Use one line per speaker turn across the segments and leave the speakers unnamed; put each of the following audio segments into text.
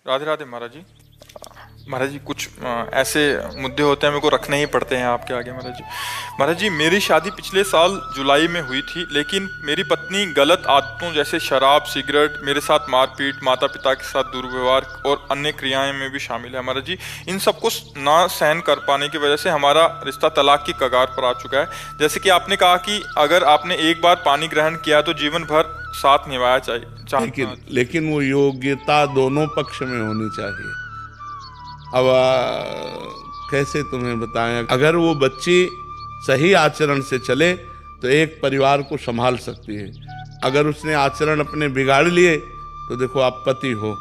राधे राधे महाराज जी। महाराज जी कुछ ऐसे मुद्दे होते हैं मेरे को रखने ही पड़ते हैं आपके आगे महाराज जी। महाराज जी मेरी शादी पिछले साल जुलाई में हुई थी, लेकिन मेरी पत्नी गलत आदतों जैसे शराब, सिगरेट, मेरे साथ मारपीट, माता पिता के साथ दुर्व्यवहार और अन्य क्रियाएं में भी शामिल है महाराज जी। इन सबको ना सहन कर पाने की वजह से हमारा रिश्ता तलाक की कगार पर आ चुका है। जैसे कि आपने कहा कि अगर आपने एक बार पानी ग्रहण किया तो जीवन भर साथ निभाया चाहिए,
लेकिन वो योग्यता दोनों पक्ष में होनी चाहिए। अब कैसे तुम्हें बताएं, अगर वो बच्ची सही आचरण से चले तो एक परिवार को संभाल सकती है। अगर उसने आचरण अपने बिगाड़ लिए तो देखो आप पति हो,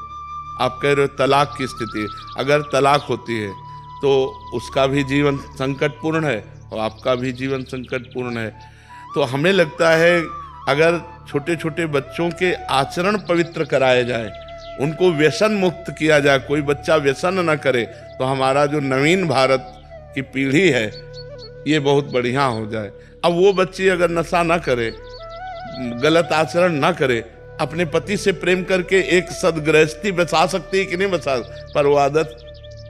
आप कह रहे हो तलाक की स्थिति, अगर तलाक होती है तो उसका भी जीवन संकटपूर्ण है और आपका भी जीवन संकटपूर्ण है। तो हमें लगता है अगर छोटे छोटे बच्चों के आचरण पवित्र कराए जाए, उनको व्यसन मुक्त किया जाए, कोई बच्चा व्यसन न करे, तो हमारा जो नवीन भारत की पीढ़ी है ये बहुत बढ़िया हो जाए। अब वो बच्ची अगर नशा ना करे, गलत आचरण ना करे, अपने पति से प्रेम करके एक सदगृहस्थी बचा सकती है कि नहीं बचा, पर वो आदत,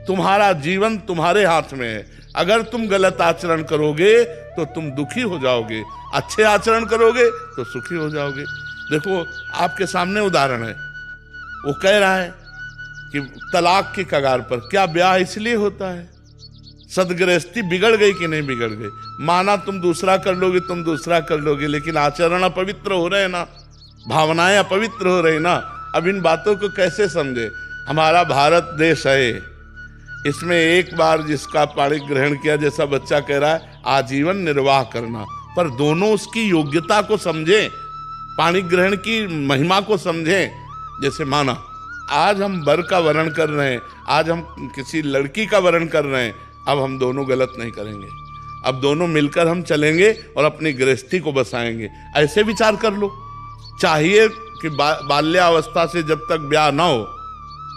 तुम्हारा जीवन तुम्हारे हाथ में है। अगर तुम गलत आचरण करोगे तो तुम दुखी हो जाओगे, अच्छे आचरण करोगे तो सुखी हो जाओगे। देखो आपके सामने उदाहरण है, वो कह रहा है कि तलाक की कगार पर, क्या ब्याह इसलिए होता है? सदगृहस्थी बिगड़ गई कि नहीं बिगड़ गई? माना तुम दूसरा कर लोगे, तुम दूसरा कर लोगे, लेकिन आचरण अपवित्र हो रहे ना, भावनाएं अपवित्र हो रही ना। अब इन बातों को कैसे समझे? हमारा भारत देश है, इसमें एक बार जिसका पाणी ग्रहण किया, जैसा बच्चा कह रहा है, आजीवन निर्वाह करना, पर दोनों उसकी योग्यता को समझें, पाणी ग्रहण की महिमा को समझें। जैसे माना आज हम वर का वर्ण कर रहे हैं, आज हम किसी लड़की का वर्ण कर रहे हैं, अब हम दोनों गलत नहीं करेंगे, अब दोनों मिलकर हम चलेंगे और अपनी गृहस्थी को बसाएंगे। ऐसे विचार कर लो। चाहिए कि बाल्यावस्था से जब तक ब्याह ना हो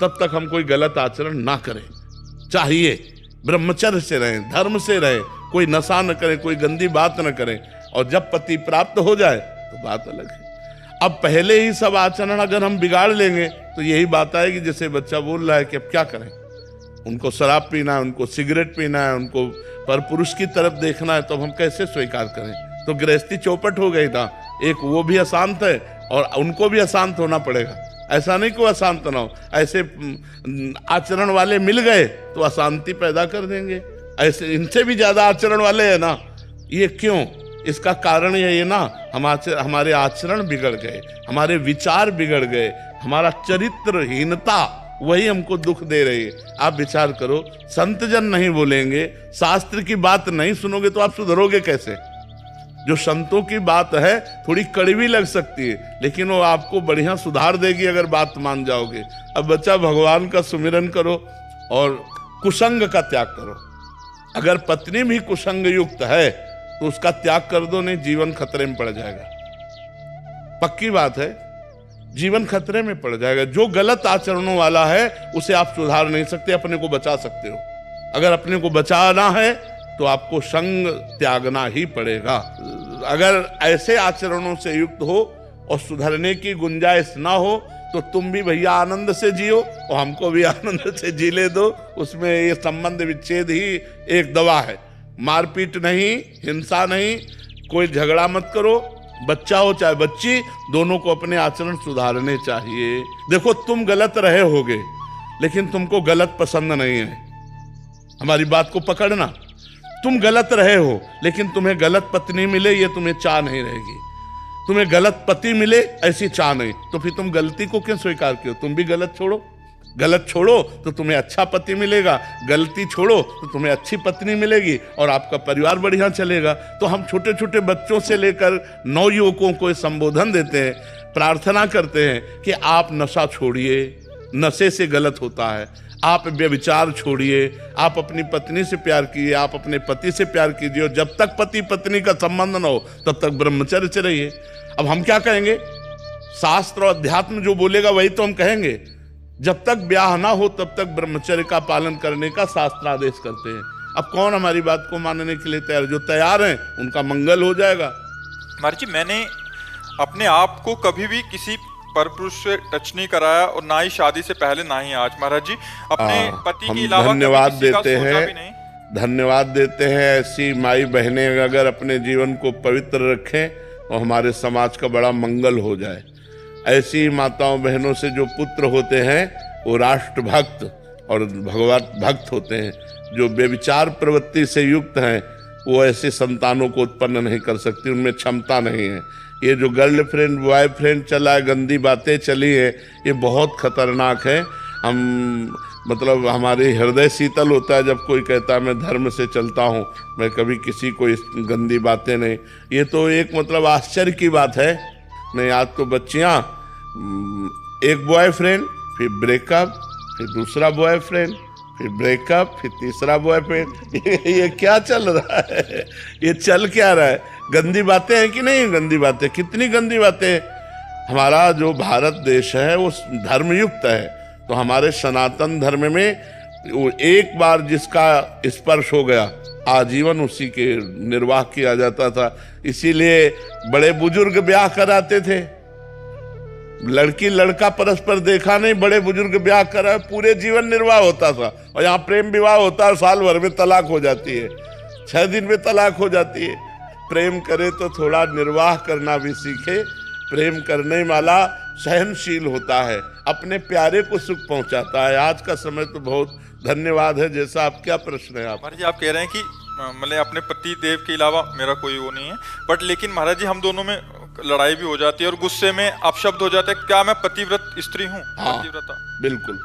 तब तक हम कोई गलत आचरण ना करें, चाहिए ब्रह्मचर्य से रहें, धर्म से रहें, कोई नशा न करें, कोई गंदी बात न करें, और जब पति प्राप्त हो जाए तो बात अलग है। अब पहले ही सब आचरण अगर हम बिगाड़ लेंगे तो यही बात आएगी, जैसे बच्चा बोल रहा है कि अब क्या करें, उनको शराब पीना है, उनको सिगरेट पीना है, उनको पर पुरुष की तरफ देखना है, तो हम कैसे स्वीकार करें? तो गृहस्थी चौपट हो गई था। एक वो भी अशांत है और उनको भी अशांत होना पड़ेगा। ऐसा नहीं कि अशांत ना हो, ऐसे आचरण वाले मिल गए तो अशांति पैदा कर देंगे। ऐसे इनसे भी ज्यादा आचरण वाले हैं ना, ये क्यों? इसका कारण ये ना, हमारे आचरण बिगड़ गए, हमारे विचार बिगड़ गए, हमारा चरित्रहीनता वही हमको दुख दे रही है। आप विचार करो, संत जन नहीं बोलेंगे, शास्त्र की बात नहीं सुनोगे तो आप सुधरोगे कैसे? जो संतों की बात है थोड़ी कड़वी लग सकती है, लेकिन वो आपको बढ़िया सुधार देगी अगर बात मान जाओगे। अब बच्चा भगवान का सुमिरन करो और कुसंग का त्याग करो। अगर पत्नी भी कुसंग युक्त है तो उसका त्याग कर दो, नहीं जीवन खतरे में पड़ जाएगा। पक्की बात है, जीवन खतरे में पड़ जाएगा। जो गलत आचरणों वाला है उसे आप सुधार नहीं सकते, अपने को बचा सकते हो। अगर अपने को बचाना है तो आपको संग त्यागना ही पड़ेगा। अगर ऐसे आचरणों से युक्त हो और सुधरने की गुंजाइश ना हो तो तुम भी भैया आनंद से जियो और हमको भी आनंद से जी ले दो। उसमें ये संबंध विच्छेद ही एक दवा है। मारपीट नहीं, हिंसा नहीं, कोई झगड़ा मत करो, बच्चा हो चाहे बच्ची, दोनों को अपने आचरण सुधारने चाहिए। देखो तुम गलत रहे होगे लेकिन तुमको गलत पसंद नहीं है, हमारी बात को पकड़ना। तुम गलत रहे हो लेकिन तुम्हें गलत पत्नी मिले ये तुम्हें चाह नहीं रहेगी, तुम्हें गलत पति मिले ऐसी चाह नहीं, तो फिर तुम गलती को क्यों स्वीकार किया? तुम भी गलत छोड़ो, गलत छोड़ो तो तुम्हें अच्छा पति मिलेगा, गलती छोड़ो तो तुम्हें अच्छी पत्नी मिलेगी और आपका परिवार बढ़िया चलेगा। तो हम छोटे छोटे बच्चों से लेकर नवयुवकों को संबोधन देते हैं, प्रार्थना करते हैं कि आप नशा छोड़िए, नशे से गलत होता है, आप व्यभिचार छोड़िए, आप अपनी पत्नी से प्यार कीजिए, आप अपने पति से प्यार कीजिए, और जब तक पति पत्नी का संबंध न हो तब तक ब्रह्मचर्य से रहिए। अब हम क्या कहेंगे? शास्त्र और अध्यात्म जो बोलेगा वही तो हम कहेंगे। जब तक ब्याह ना हो तब तक ब्रह्मचर्य का पालन करने का शास्त्र आदेश करते हैं। अब कौन हमारी बात को मानने के लिए तैयार? जो तैयार हैं उनका मंगल हो जाएगा।
महाराज जी मैंने अपने आप को कभी भी किसी परपुरुष से टच नहीं कराया और ना ही शादी से पहले ना ही आज। महाराज जी अपने पति
हम
के अलावा
धन्यवाद
कभी किसी का
देते
सोचा
हैं,
भी नहीं।
धन्यवाद देते हैं। ऐसी माई बहनें अगर अपने जीवन को पवित्र रखें तो हमारे समाज का बड़ा मंगल हो जाए। ऐसी माताओं बहनों से जो पुत्र होते हैं वो राष्ट्रभक्त और भगवत भक्त होते हैं। जो बेविचार प्रवृत्ति से युक्त हैं वो ऐसे संतानों को उत्पन्न नहीं कर सकती, उनमें क्षमता नहीं है। ये जो गर्लफ्रेंड बॉयफ्रेंड चला है, गंदी बातें चली है, ये बहुत खतरनाक है। हम मतलब हमारे हृदय शीतल होता है जब कोई कहता है मैं धर्म से चलता हूँ, मैं कभी किसी को इस गंदी बातें नहीं। ये तो एक मतलब आश्चर्य की बात है। नहीं, आज तो बच्चियाँ एक बॉयफ्रेंड, फिर ब्रेकअप, फिर दूसरा बॉयफ्रेंड, फिर ब्रेकअप, फिर तीसरा बॉयफ्रेंड। ये क्या चल रहा है? ये चल क्या रहा है? गंदी बातें हैं कि नहीं? गंदी बातें, कितनी गंदी बातें। हमारा जो भारत देश है वो धर्मयुक्त है, तो हमारे सनातन धर्म में वो एक बार जिसका स्पर्श हो गया आजीवन उसी के निर्वाह किया जाता था। इसीलिए बड़े बुजुर्ग ब्याह कराते थे। लड़की लड़का परस्पर देखा नहीं, बड़े बुजुर्ग ब्याह करा, पूरे जीवन निर्वाह होता था। और यहाँ प्रेम विवाह होता है, साल भर में तलाक हो जाती है, 6 दिन में तलाक हो जाती है। प्रेम करे तो थोड़ा निर्वाह करना भी सीखे। प्रेम करने वाला सहनशील होता है, अपने प्यारे को सुख पहुंचाता है। आज का समय तो बहुत धन्यवाद है। जैसा आप, क्या प्रश्न है आप?
महाराज जी आप कह रहे हैं कि मतलब अपने पति देव के अलावा मेरा कोई वो नहीं है, बट लेकिन महाराज जी हम दोनों में लड़ाई भी हो जाती है और गुस्से में अपशब्द हो जाते हैं। क्या मैं पतिव्रत स्त्री हूँ?
हाँ,
पतिव्रता
बिल्कुल।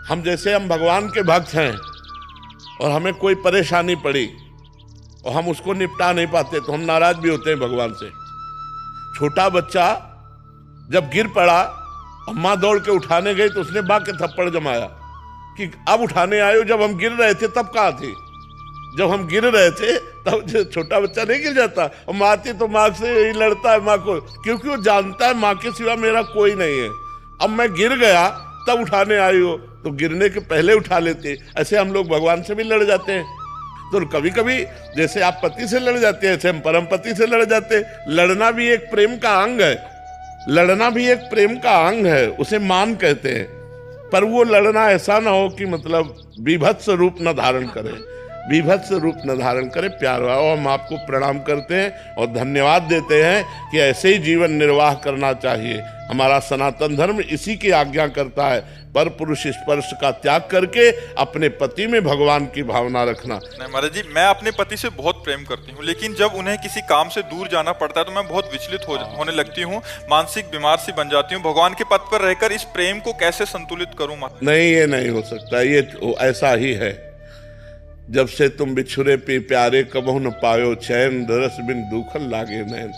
हम जैसे हम भगवान के भक्त हैं और हमें कोई परेशानी पड़ी और हम उसको निपटा नहीं पाते तो हम नाराज भी होते हैं भगवान से। छोटा बच्चा जब गिर पड़ा, अम्मा दौड़ के उठाने गई तो उसने बाग के थप्पड़ जमाया कि अब उठाने आयो, जब हम गिर रहे थे तब कहाँ थी? जब हम गिर रहे थे तब छोटा बच्चा नहीं गिर जाता। और माँ थी तो माँ से यही लड़ता है, माँ को, क्योंकि वो जानता है माँ के सिवा मेरा कोई नहीं है। अब मैं गिर गया तब उठाने आई हो, तो गिरने के पहले उठा लेते। ऐसे हम लोग भगवान से भी लड़ जाते हैं। तो कभी कभी जैसे आप पति से लड़ जाते हैं, ऐसे हम परम पति से लड़ जाते हैं। लड़ना भी एक प्रेम का अंग है, लड़ना भी एक प्रेम का अंग है, उसे मान कहते हैं। पर वो लड़ना ऐसा ना हो कि मतलब विभत्स रूप न धारण करे, विभत्स रूप न धारण करे। प्यार और हम आपको प्रणाम करते हैं और धन्यवाद देते हैं कि ऐसे ही जीवन निर्वाह करना चाहिए। हमारा सनातन धर्म इसी की आज्ञा करता है, पर पुरुष स्पर्श का त्याग करके अपने पति में भगवान की भावना रखना।
नहीं महाराज जी, मैं अपने पति से बहुत प्रेम करती हूँ, लेकिन जब उन्हें किसी काम से दूर जाना पड़ता है तो मैं बहुत विचलित होने लगती हूँ, मानसिक बीमार सी बन जाती हूँ। भगवान के पथ पर रहकर इस प्रेम को कैसे संतुलित करूँ?
नहीं, ये नहीं हो सकता। ये ऐसा ही है, जब से तुम बिछुरे पे प्यारे कबहु न पायो चैन, दरस बिन दुखन लागे नैन।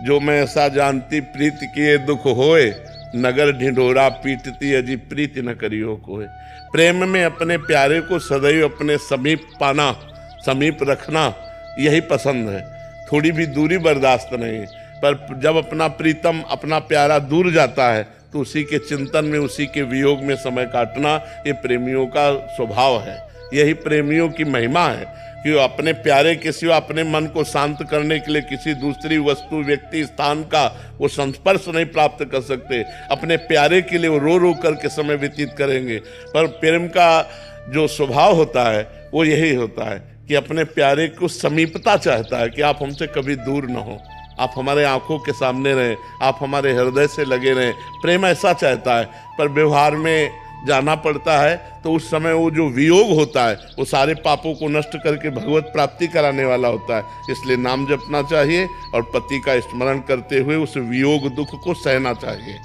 जो मैं ऐसा जानती प्रीत किए दुख होए, नगर ढिंढोरा पीटती अजी प्रीति न करियो कोय। प्रेम में अपने प्यारे को सदैव अपने समीप पाना, समीप रखना, यही पसंद है। थोड़ी भी दूरी बर्दाश्त नहीं। पर जब अपना प्रीतम, अपना प्यारा दूर जाता है तो उसी के चिंतन में, उसी के वियोग में समय काटना, ये प्रेमियों का स्वभाव है। यही प्रेमियों की महिमा है कि वो अपने प्यारे के सिवा अपने मन को शांत करने के लिए किसी दूसरी वस्तु, व्यक्ति, स्थान का वो संस्पर्श नहीं प्राप्त कर सकते। अपने प्यारे के लिए वो रो रो करके समय व्यतीत करेंगे। पर प्रेम का जो स्वभाव होता है वो यही होता है कि अपने प्यारे को समीपता चाहता है, कि आप हमसे कभी दूर न हो, आप हमारे आंखों के सामने रहें, आप हमारे हृदय से लगे रहें। प्रेम ऐसा चाहता है। पर व्यवहार में जाना पड़ता है तो उस समय वो जो वियोग होता है वो सारे पापों को नष्ट करके भगवत प्राप्ति कराने वाला होता है। इसलिए नाम जपना चाहिए और पति का स्मरण करते हुए उस वियोग दुख को सहना चाहिए।